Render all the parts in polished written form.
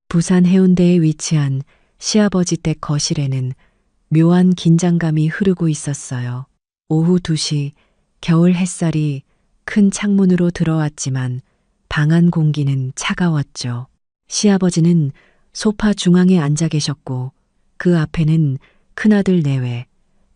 부산 해운대에 위치한 시아버지 댁 거실에는 묘한 긴장감이 흐르고 있었어요. 오후 2시 겨울 햇살이 큰 창문으로 들어왔지만 방 안 공기는 차가웠죠. 시아버지는 소파 중앙에 앉아 계셨고 그 앞에는 큰아들 내외,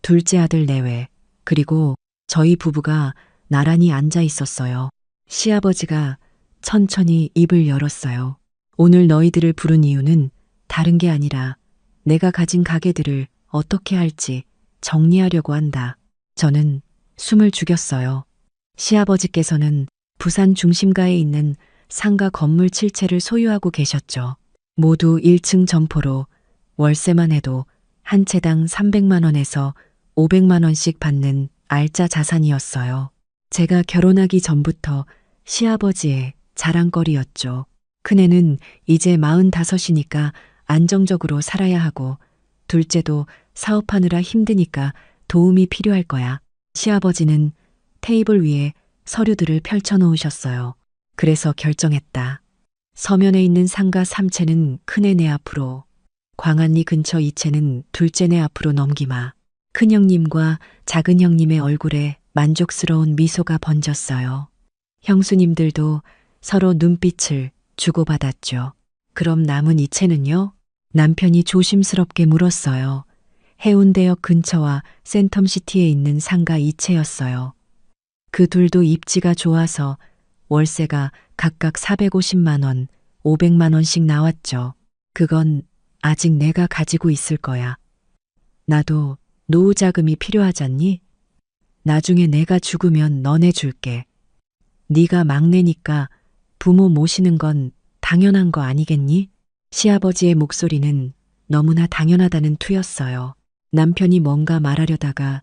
둘째 아들 내외, 그리고 저희 부부가 나란히 앉아 있었어요. 시아버지가 천천히 입을 열었어요. 오늘 너희들을 부른 이유는 다른 게 아니라 내가 가진 가게들을 어떻게 할지 정리하려고 한다. 저는 숨을 죽였어요. 시아버지께서는 부산 중심가에 있는 상가 건물 7채를 소유하고 계셨죠. 모두 1층 점포로 월세만 해도 한 채당 300만 원에서 500만 원씩 받는 알짜 자산이었어요. 제가 결혼하기 전부터 시아버지의 자랑거리였죠. 큰애는 이제 45이니까 안정적으로 살아야 하고 둘째도 사업하느라 힘드니까 도움이 필요할 거야. 시아버지는 테이블 위에 서류들을 펼쳐놓으셨어요. 그래서 결정했다. 서면에 있는 상가 3채는 큰애네 앞으로, 광안리 근처 2채는 둘째네 앞으로 넘기마. 큰형님과 작은형님의 얼굴에 만족스러운 미소가 번졌어요. 형수님들도 서로 눈빛을 주고받았죠. 그럼 남은 2채는요? 남편이 조심스럽게 물었어요. 해운대역 근처와 센텀시티에 있는 상가 2채였어요. 그 둘도 입지가 좋아서 월세가 각각 450만 원, 500만 원씩 나왔죠. 그건 아직 내가 가지고 있을 거야. 나도 노후 자금이 필요하잖니? 나중에 내가 죽으면 너네 줄게. 네가 막내니까 부모 모시는 건 당연한 거 아니겠니? 시아버지의 목소리는 너무나 당연하다는 투였어요. 남편이 뭔가 말하려다가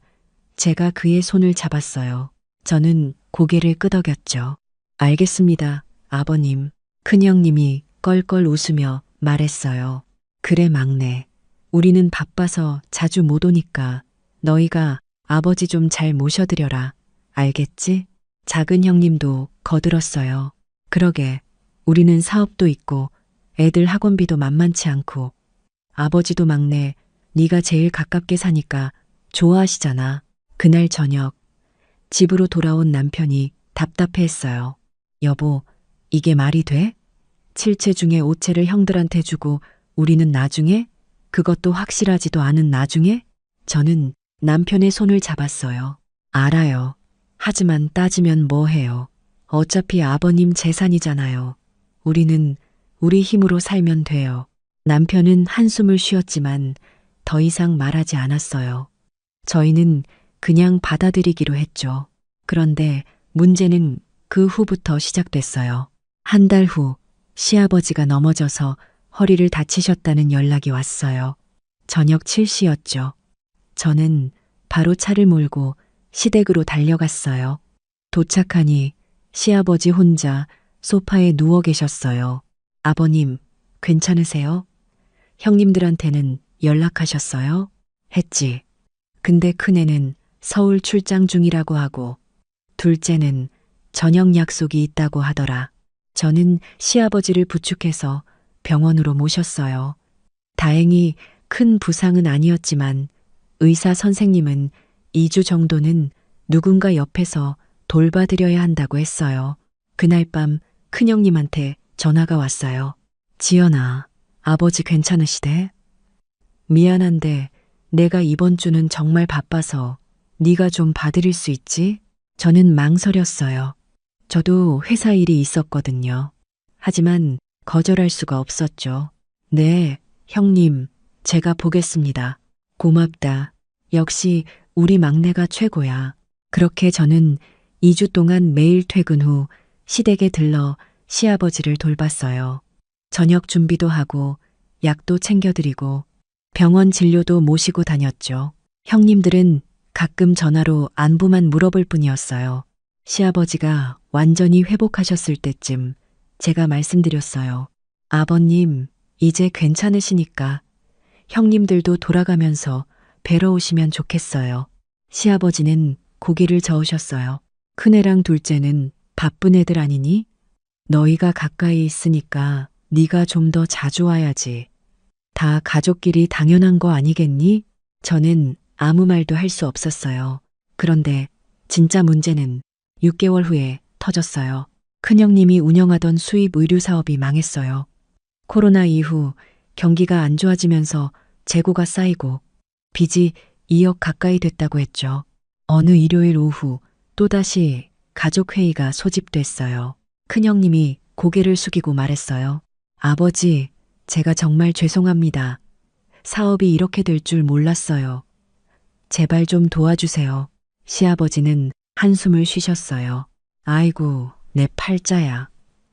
제가 그의 손을 잡았어요. 저는 고개를 끄덕였죠. 알겠습니다, 아버님. 큰형님이 껄껄 웃으며 말했어요. 그래, 막내. 우리는 바빠서 자주 못 오니까 너희가 아버지 좀 잘 모셔드려라. 알겠지? 작은 형님도 거들었어요. 그러게, 우리는 사업도 있고 애들 학원비도 만만치 않고 아버지도 막내, 네가 제일 가깝게 사니까 좋아하시잖아. 그날 저녁 집으로 돌아온 남편이 답답해했어요. 여보, 이게 말이 돼? 7채 중에 5채를 형들한테 주고 우리는 나중에? 그것도 확실하지도 않은 나중에? 저는 남편의 손을 잡았어요. 알아요. 하지만 따지면 뭐해요. 어차피 아버님 재산이잖아요. 우리는 우리 힘으로 살면 돼요. 남편은 한숨을 쉬었지만 더 이상 말하지 않았어요. 저희는 그냥 받아들이기로 했죠. 그런데 문제는 그 후부터 시작됐어요. 한 달 후 시아버지가 넘어져서 허리를 다치셨다는 연락이 왔어요. 저녁 7시였죠. 저는 바로 차를 몰고 시댁으로 달려갔어요. 도착하니 시아버지 혼자 소파에 누워 계셨어요. 아버님, 괜찮으세요? 형님들한테는 연락하셨어요? 했지. 근데 큰애는 서울 출장 중이라고 하고 둘째는 저녁 약속이 있다고 하더라. 저는 시아버지를 부축해서 병원으로 모셨어요. 다행히 큰 부상은 아니었지만 의사 선생님은 2주 정도는 누군가 옆에서 돌봐드려야 한다고 했어요. 그날 밤 큰형님한테 전화가 왔어요. 지연아, 아버지 괜찮으시대? 미안한데 내가 이번 주는 정말 바빠서 네가 좀 봐드릴 수 있지? 저는 망설였어요. 저도 회사 일이 있었거든요. 하지만 거절할 수가 없었죠. 네, 형님, 제가 보겠습니다. 고맙다. 역시 우리 막내가 최고야. 그렇게 저는 2주 동안 매일 퇴근 후 시댁에 들러 시아버지를 돌봤어요. 저녁 준비도 하고 약도 챙겨드리고 병원 진료도 모시고 다녔죠. 형님들은 가끔 전화로 안부만 물어볼 뿐이었어요. 시아버지가 완전히 회복하셨을 때쯤 제가 말씀드렸어요. 아버님, 이제 괜찮으시니까 형님들도 돌아가면서 뵈러 오시면 좋겠어요. 시아버지는 고개를 저으셨어요. 큰애랑 둘째는 바쁜 애들 아니니? 너희가 가까이 있으니까 네가 좀 더 자주 와야지. 다 가족끼리 당연한 거 아니겠니? 저는 아무 말도 할 수 없었어요. 그런데 진짜 문제는 6개월 후에 터졌어요. 큰형님이 운영하던 수입 의류 사업이 망했어요. 코로나 이후 경기가 안 좋아지면서 재고가 쌓이고 빚이 2억 가까이 됐다고 했죠. 어느 일요일 오후 또다시 가족회의가 소집됐어요. 큰형님이 고개를 숙이고 말했어요. 아버지, 제가 정말 죄송합니다. 사업이 이렇게 될 줄 몰랐어요. 제발 좀 도와주세요. 시아버지는 한숨을 쉬셨어요. 아이고, 내 팔자야.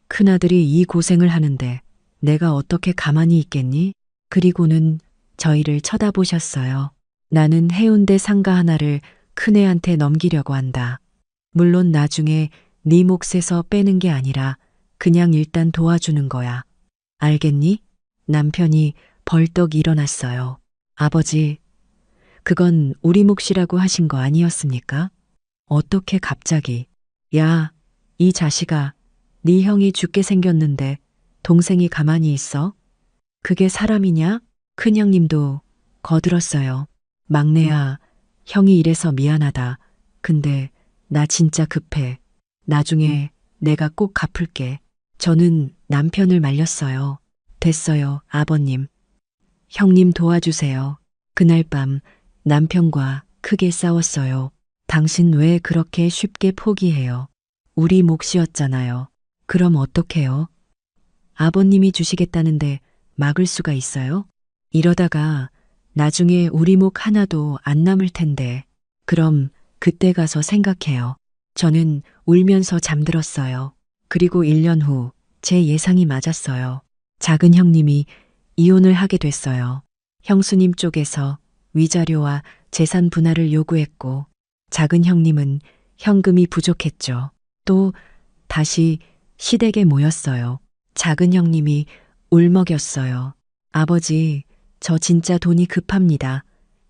큰아들이 이 고생을 하는데 내가 어떻게 가만히 있겠니? 그리고는 저희를 쳐다보셨어요. 나는 해운대 상가 하나를 큰애한테 넘기려고 한다. 물론 나중에 네 몫에서 빼는 게 아니라 그냥 일단 도와주는 거야. 알겠니? 남편이 벌떡 일어났어요. 아버지, 그건 우리 몫이라고 하신 거 아니었습니까? 어떻게 갑자기? 야, 이 자식아, 네 형이 죽게 생겼는데 동생이 가만히 있어? 그게 사람이냐? 큰형님도 거들었어요. 막내야, 형이 이래서 미안하다. 근데 나 진짜 급해. 나중에 내가 꼭 갚을게. 저는 남편을 말렸어요. 됐어요, 아버님. 형님 도와주세요. 그날 밤 남편과 크게 싸웠어요. 당신 왜 그렇게 쉽게 포기해요? 우리 몫이었잖아요. 그럼 어떡해요? 아버님이 주시겠다는데 막을 수가 있어요? 이러다가 나중에 우리 몫 하나도 안 남을 텐데. 그럼 그때 가서 생각해요. 저는 울면서 잠들었어요. 그리고 1년 후 제 예상이 맞았어요. 작은 형님이 이혼을 하게 됐어요. 형수님 쪽에서 위자료와 재산 분할을 요구했고 작은 형님은 현금이 부족했죠. 또 다시 시댁에 모였어요. 작은 형님이 울먹였어요. 아버지, 저 진짜 돈이 급합니다.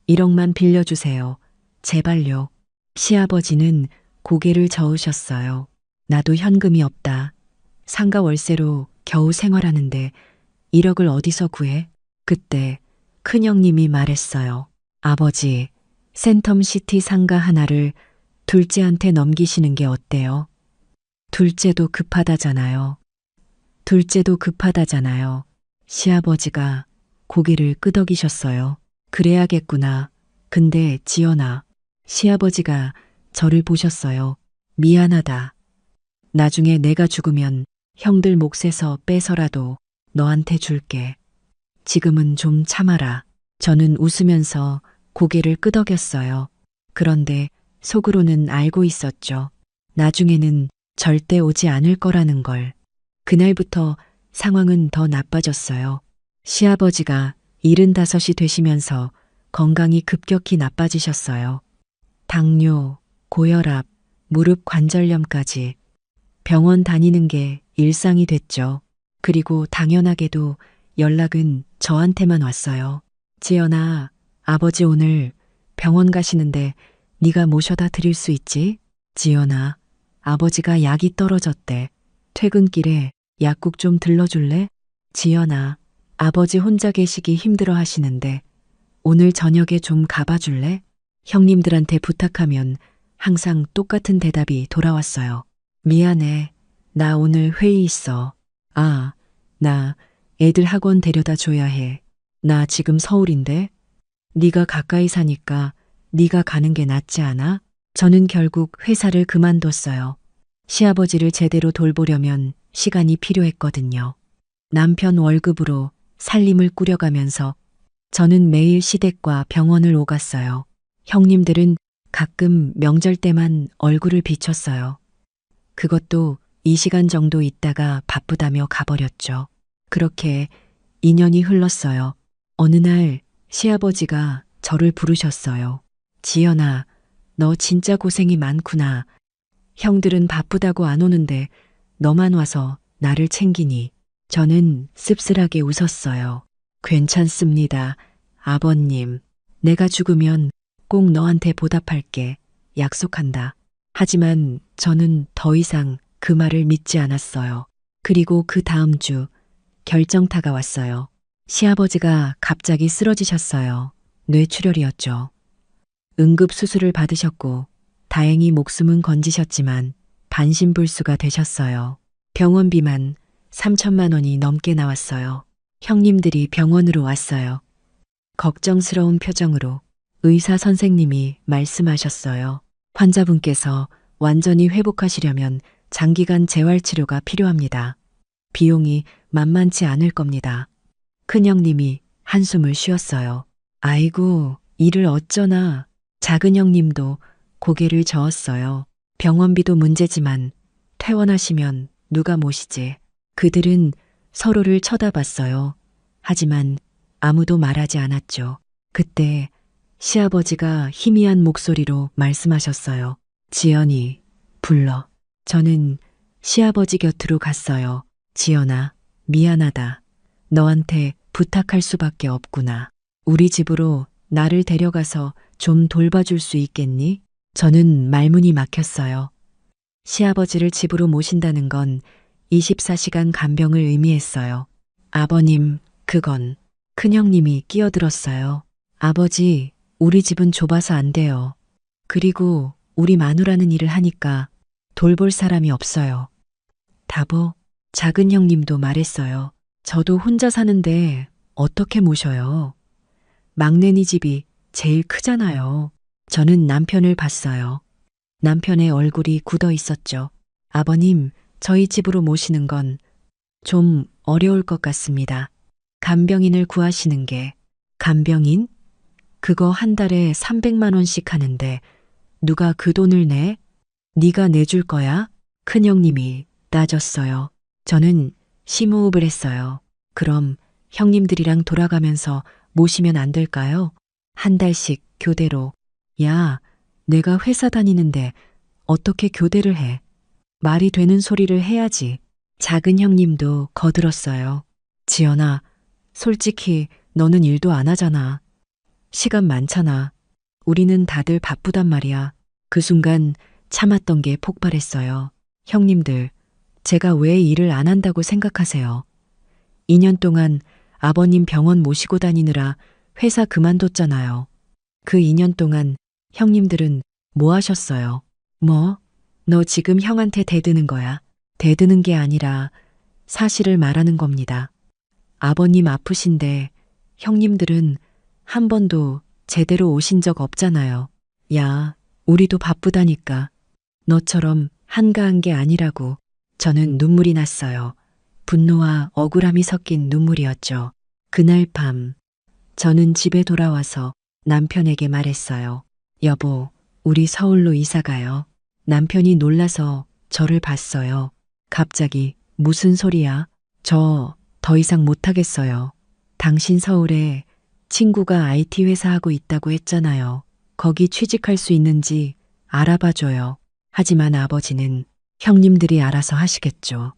1억만 빌려주세요. 제발요. 시아버지는 고개를 저으셨어요. 나도 현금이 없다. 상가 월세로 겨우 생활하는데 1억을 어디서 구해? 그때 큰형님이 말했어요. 아버지, 센텀시티 상가 하나를 둘째한테 넘기시는 게 어때요? 둘째도 급하다잖아요. 둘째도 급하다잖아요. 시아버지가 고개를 끄덕이셨어요. 그래야겠구나. 근데 지연아, 시아버지가 저를 보셨어요. 미안하다. 나중에 내가 죽으면 형들 몫에서 빼서라도 너한테 줄게. 지금은 좀 참아라. 저는 웃으면서 고개를 끄덕였어요. 그런데 속으로는 알고 있었죠. 나중에는 절대 오지 않을 거라는 걸. 그날부터 상황은 더 나빠졌어요. 시아버지가 75이 되시면서 건강이 급격히 나빠지셨어요. 당뇨, 고혈압, 무릎 관절염까지 병원 다니는 게 일상이 됐죠. 그리고 당연하게도 연락은 저한테만 왔어요. 지연아, 아버지 오늘 병원 가시는데 네가 모셔다 드릴 수 있지? 지연아, 아버지가 약이 떨어졌대. 퇴근길에 약국 좀 들러줄래? 지연아, 아버지 혼자 계시기 힘들어 하시는데 오늘 저녁에 좀 가봐줄래? 형님들한테 부탁하면 항상 똑같은 대답이 돌아왔어요. 미안해. 나 오늘 회의 있어. 아, 나 애들 학원 데려다 줘야 해. 나 지금 서울인데. 네가 가까이 사니까 네가 가는 게 낫지 않아? 저는 결국 회사를 그만뒀어요. 시아버지를 제대로 돌보려면 시간이 필요했거든요. 남편 월급으로 살림을 꾸려가면서 저는 매일 시댁과 병원을 오갔어요. 형님들은 가끔 명절 때만 얼굴을 비쳤어요. 그것도 2시간 정도 있다가 바쁘다며 가버렸죠. 그렇게 2년이 흘렀어요. 어느 날 시아버지가 저를 부르셨어요. 지연아, 너 진짜 고생이 많구나. 형들은 바쁘다고 안 오는데 너만 와서 나를 챙기니. 저는 씁쓸하게 웃었어요. 괜찮습니다. 아버님, 내가 죽으면 꼭 너한테 보답할게. 약속한다. 하지만 저는 더 이상 그 말을 믿지 않았어요. 그리고 그 다음 주 결정타가 왔어요. 시아버지가 갑자기 쓰러지셨어요. 뇌출혈이었죠. 응급수술을 받으셨고 다행히 목숨은 건지셨지만 반신불수가 되셨어요. 병원비만 3천만 원이 넘게 나왔어요. 형님들이 병원으로 왔어요. 걱정스러운 표정으로 의사 선생님이 말씀하셨어요. 환자분께서 완전히 회복하시려면 장기간 재활치료가 필요합니다. 비용이 만만치 않을 겁니다. 큰형님이 한숨을 쉬었어요. 아이고, 이를 어쩌나. 작은 형님도 고개를 저었어요. 병원비도 문제지만 퇴원하시면 누가 모시지. 그들은 서로를 쳐다봤어요. 하지만 아무도 말하지 않았죠. 그때 시아버지가 희미한 목소리로 말씀하셨어요. 지연이, 불러. 저는 시아버지 곁으로 갔어요. 지연아, 미안하다. 너한테 부탁할 수밖에 없구나. 우리 집으로 나를 데려가서 좀 돌봐줄 수 있겠니? 저는 말문이 막혔어요. 시아버지를 집으로 모신다는 건 24시간 간병을 의미했어요. 아버님, 그건 큰형님이 끼어들었어요. 아버지, 우리 집은 좁아서 안 돼요. 그리고 우리 마누라는 일을 하니까 돌볼 사람이 없어요. 다보, 작은 형님도 말했어요. 저도 혼자 사는데 어떻게 모셔요? 막내니 집이 제일 크잖아요. 저는 남편을 봤어요. 남편의 얼굴이 굳어 있었죠. 아버님, 저희 집으로 모시는 건 좀 어려울 것 같습니다. 간병인을 구하시는 게. 간병인? 그거 한 달에 300만 원씩 하는데 누가 그 돈을 내? 네가 내줄 거야? 큰형님이 따졌어요. 저는 심호흡을 했어요. 그럼 형님들이랑 돌아가면서 모시면 안 될까요? 한 달씩 교대로. 야, 내가 회사 다니는데 어떻게 교대를 해? 말이 되는 소리를 해야지. 작은 형님도 거들었어요. 지연아, 솔직히 너는 일도 안 하잖아. 시간 많잖아. 우리는 다들 바쁘단 말이야. 그 순간 참았던 게 폭발했어요. 형님들, 제가 왜 일을 안 한다고 생각하세요? 2년 동안 아버님 병원 모시고 다니느라 회사 그만뒀잖아요. 그 2년 동안 형님들은 뭐 하셨어요? 뭐? 너 지금 형한테 대드는 거야. 대드는 게 아니라 사실을 말하는 겁니다. 아버님 아프신데 형님들은 한 번도 제대로 오신 적 없잖아요. 야, 우리도 바쁘다니까. 너처럼 한가한 게 아니라고. 저는 눈물이 났어요. 분노와 억울함이 섞인 눈물이었죠. 그날 밤, 저는 집에 돌아와서 남편에게 말했어요. 여보, 우리 서울로 이사 가요. 남편이 놀라서 저를 봤어요. 갑자기 무슨 소리야? 저 더 이상 못하겠어요. 당신 서울에 친구가 IT 회사 하고 있다고 했잖아요. 거기 취직할 수 있는지 알아봐줘요. 하지만 아버지는 형님들이 알아서 하시겠죠.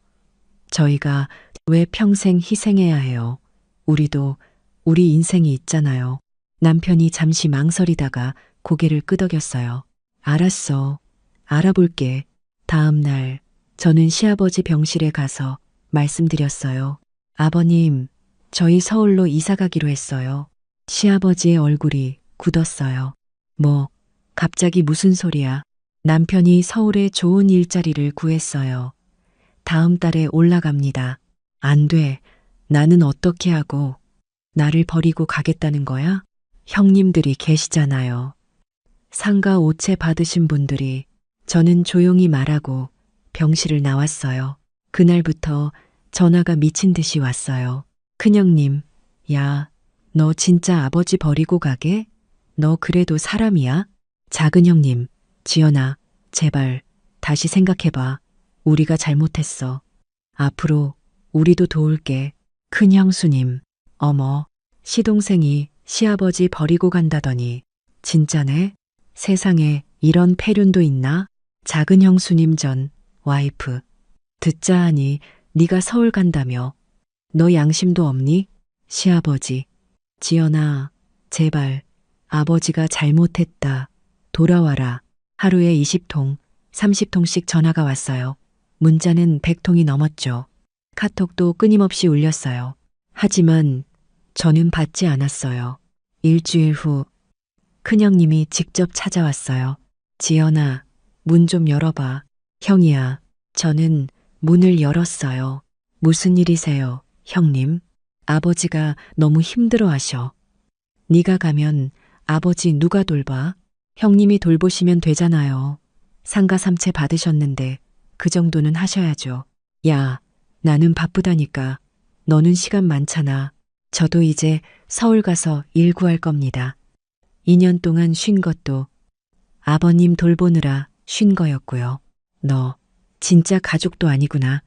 저희가 왜 평생 희생해야 해요? 우리도 우리 인생이 있잖아요. 남편이 잠시 망설이다가 고개를 끄덕였어요. 알았어. 알아볼게. 다음 날 저는 시아버지 병실에 가서 말씀드렸어요. 아버님, 저희 서울로 이사 가기로 했어요. 시아버지의 얼굴이 굳었어요. 뭐, 갑자기 무슨 소리야? 남편이 서울에 좋은 일자리를 구했어요. 다음 달에 올라갑니다. 안 돼. 나는 어떻게 하고 나를 버리고 가겠다는 거야? 형님들이 계시잖아요. 상가 5채 받으신 분들이. 저는 조용히 말하고 병실을 나왔어요. 그날부터 전화가 미친 듯이 왔어요. 큰형님, 야, 너 진짜 아버지 버리고 가게? 너 그래도 사람이야? 작은 형님, 지연아, 제발 다시 생각해봐. 우리가 잘못했어. 앞으로 우리도 도울게. 큰 형수님, 어머, 시동생이 시아버지 버리고 간다더니 진짜네? 세상에 이런 폐륜도 있나? 작은 형수님 전 와이프. 듣자 하니 네가 서울 간다며. 너 양심도 없니? 시아버지. 지연아, 제발 아버지가 잘못했다. 돌아와라. 하루에 20통, 30통씩 전화가 왔어요. 문자는 100통이 넘었죠. 카톡도 끊임없이 울렸어요. 하지만 저는 받지 않았어요. 일주일 후 큰형님이 직접 찾아왔어요. 지연아, 문 좀 열어봐. 형이야, 저는 문을 열었어요. 무슨 일이세요, 형님? 아버지가 너무 힘들어하셔. 네가 가면 아버지 누가 돌봐? 형님이 돌보시면 되잖아요. 상가 3채 받으셨는데 그 정도는 하셔야죠. 야, 나는 바쁘다니까. 너는 시간 많잖아. 저도 이제 서울 가서 일 구할 겁니다. 2년 동안 쉰 것도 아버님 돌보느라 쉰 거였고요. 너 진짜 가족도 아니구나.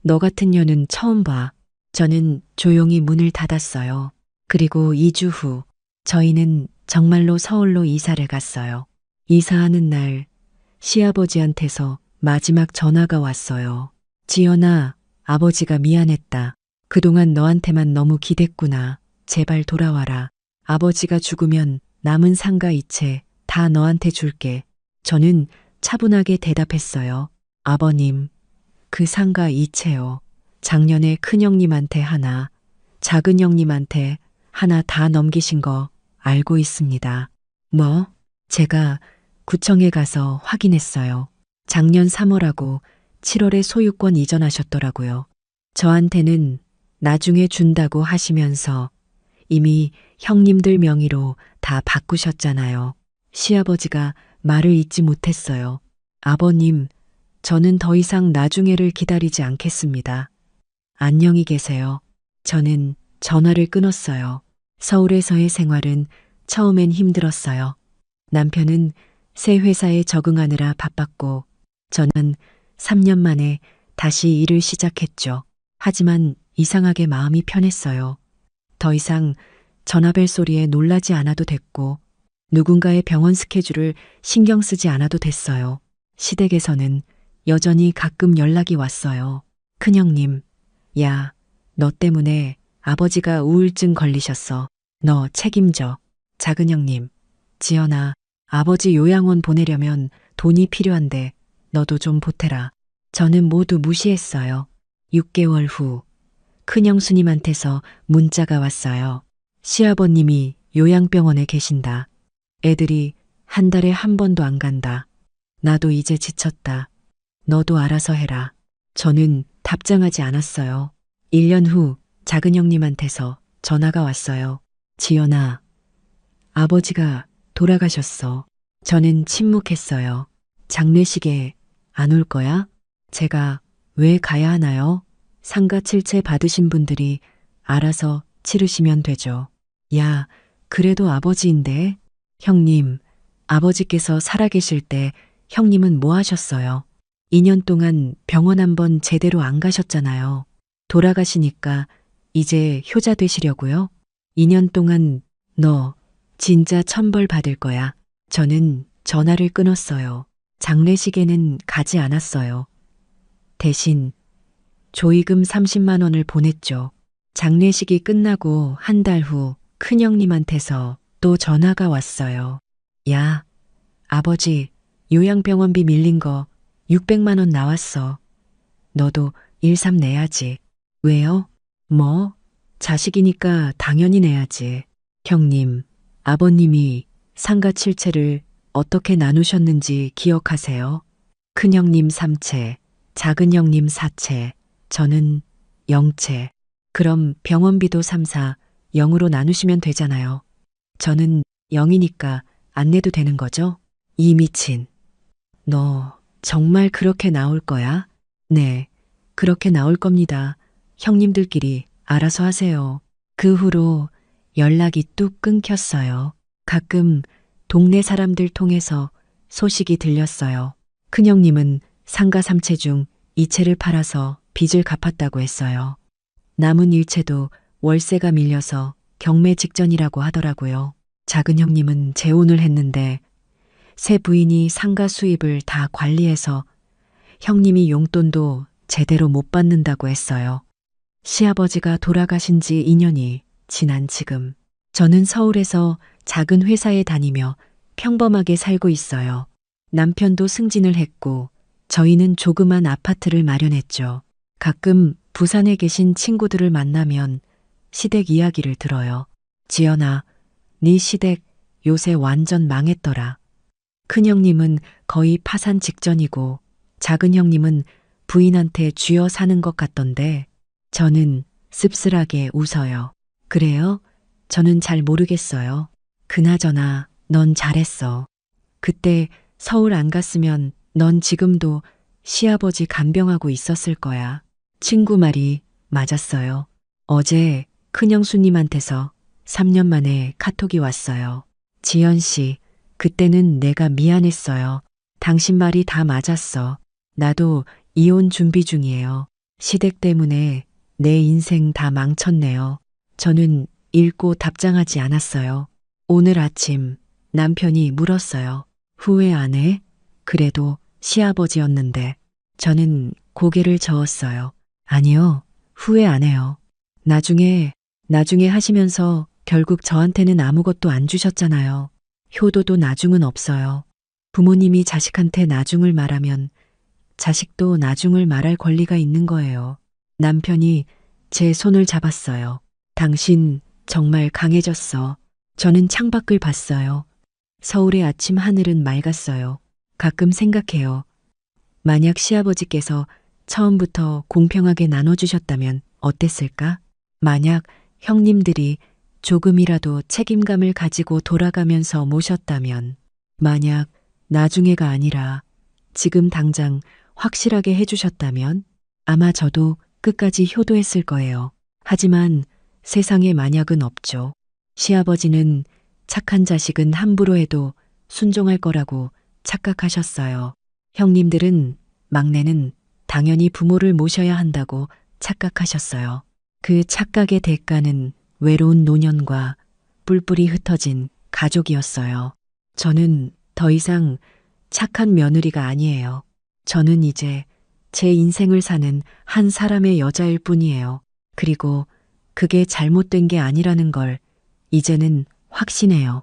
너 같은 년은 처음 봐. 저는 조용히 문을 닫았어요. 그리고 2주 후 저희는 정말로 서울로 이사를 갔어요. 이사하는 날 시아버지한테서 마지막 전화가 왔어요. 지연아, 아버지가 미안했다. 그동안 너한테만 너무 기댔구나. 제발 돌아와라. 아버지가 죽으면 남은 상가 이체 다 너한테 줄게. 저는 차분하게 대답했어요. 아버님, 그 상가 이체요. 작년에 큰형님한테 하나, 작은형님한테 하나 다 넘기신 거 알고 있습니다. 뭐? 제가 구청에 가서 확인했어요. 작년 3월하고 7월에 소유권 이전하셨더라고요. 저한테는 나중에 준다고 하시면서 이미 형님들 명의로 다 바꾸셨잖아요. 시아버지가 말을 잇지 못했어요. 아버님, 저는 더 이상 나중에를 기다리지 않겠습니다. 안녕히 계세요. 저는 전화를 끊었어요. 서울에서의 생활은 처음엔 힘들었어요. 남편은 새 회사에 적응하느라 바빴고 저는 3년 만에 다시 일을 시작했죠. 하지만 이상하게 마음이 편했어요. 더 이상 전화벨 소리에 놀라지 않아도 됐고 누군가의 병원 스케줄을 신경 쓰지 않아도 됐어요. 시댁에서는 여전히 가끔 연락이 왔어요. 큰형님, 야, 너 때문에 아버지가 우울증 걸리셨어. 너 책임져. 작은형님, 지연아, 아버지 요양원 보내려면 돈이 필요한데 너도 좀 보태라. 저는 모두 무시했어요. 6개월 후 큰형수님한테서 문자가 왔어요. 시아버님이 요양병원에 계신다. 애들이 한 달에 한 번도 안 간다. 나도 이제 지쳤다. 너도 알아서 해라. 저는 답장하지 않았어요. 1년 후 작은 형님한테서 전화가 왔어요. 지연아, 아버지가 돌아가셨어. 저는 침묵했어요. 장례식에 안 올 거야? 제가 왜 가야 하나요? 상가 7채 받으신 분들이 알아서 치르시면 되죠. 야, 그래도 아버지인데. 형님, 아버지께서 살아계실 때 형님은 뭐 하셨어요? 2년 동안 병원 한번 제대로 안 가셨잖아요. 돌아가시니까 이제 효자 되시려고요? 2년 동안 너 진짜 천벌 받을 거야. 저는 전화를 끊었어요. 장례식에는 가지 않았어요. 대신 조의금 30만 원을 보냈죠. 장례식이 끝나고 한 달 후 큰형님한테서 또 전화가 왔어요. 야, 아버지 요양병원비 밀린 거 600만 원 나왔어. 너도 일삼 내야지. 왜요? 뭐? 자식이니까 당연히 내야지. 형님, 아버님이 상가 7채를 어떻게 나누셨는지 기억하세요? 큰형님 3채, 작은형님 4채, 저는 0채. 그럼 병원비도 3, 4, 0으로 나누시면 되잖아요. 저는 0이니까 안 내도 되는 거죠? 이 미친. 너 정말 그렇게 나올 거야? 네, 그렇게 나올 겁니다. 형님들끼리 알아서 하세요. 그 후로 연락이 뚝 끊겼어요. 가끔 동네 사람들 통해서 소식이 들렸어요. 큰형님은 상가 3채 중 2채를 팔아서 빚을 갚았다고 했어요. 남은 1채도 월세가 밀려서 경매 직전이라고 하더라고요. 작은 형님은 재혼을 했는데 새 부인이 상가 수입을 다 관리해서 형님이 용돈도 제대로 못 받는다고 했어요. 시아버지가 돌아가신 지 2년이 지난 지금 저는 서울에서 작은 회사에 다니며 평범하게 살고 있어요. 남편도 승진을 했고 저희는 조그만 아파트를 마련했죠. 가끔 부산에 계신 친구들을 만나면 시댁 이야기를 들어요. 지연아, 네 시댁 요새 완전 망했더라. 큰 형님은 거의 파산 직전이고 작은 형님은 부인한테 쥐어 사는 것 같던데 저는 씁쓸하게 웃어요. 그래요? 저는 잘 모르겠어요. 그나저나 넌 잘했어. 그때 서울 안 갔으면 넌 지금도 시아버지 간병하고 있었을 거야. 친구 말이 맞았어요. 어제 큰형수님한테서 3년 만에 카톡이 왔어요. 지연 씨, 그때는 내가 미안했어요. 당신 말이 다 맞았어. 나도 이혼 준비 중이에요. 시댁 때문에 내 인생 다 망쳤네요. 저는 읽고 답장하지 않았어요. 오늘 아침 남편이 물었어요. 후회 안 해? 그래도 시아버지였는데. 저는 고개를 저었어요. 아니요, 후회 안 해요. 나중에 하시면서 결국 저한테는 아무것도 안 주셨잖아요. 효도도 나중은 없어요. 부모님이 자식한테 나중을 말하면 자식도 나중을 말할 권리가 있는 거예요. 남편이 제 손을 잡았어요. 당신 정말 강해졌어. 저는 창밖을 봤어요. 서울의 아침 하늘은 맑았어요. 가끔 생각해요. 만약 시아버지께서 처음부터 공평하게 나눠주셨다면 어땠을까? 만약 형님들이 조금이라도 책임감을 가지고 돌아가면서 모셨다면, 만약 나중에가 아니라 지금 당장 확실하게 해주셨다면 아마 저도 끝까지 효도했을 거예요. 하지만 세상에 만약은 없죠. 시아버지는 착한 자식은 함부로 해도 순종할 거라고 착각하셨어요. 형님들은 막내는 당연히 부모를 모셔야 한다고 착각하셨어요. 그 착각의 대가는 외로운 노년과 뿔뿔이 흩어진 가족이었어요. 저는 더 이상 착한 며느리가 아니에요. 저는 이제 제 인생을 사는 한 사람의 여자일 뿐이에요. 그리고 그게 잘못된 게 아니라는 걸 이제는 확신해요.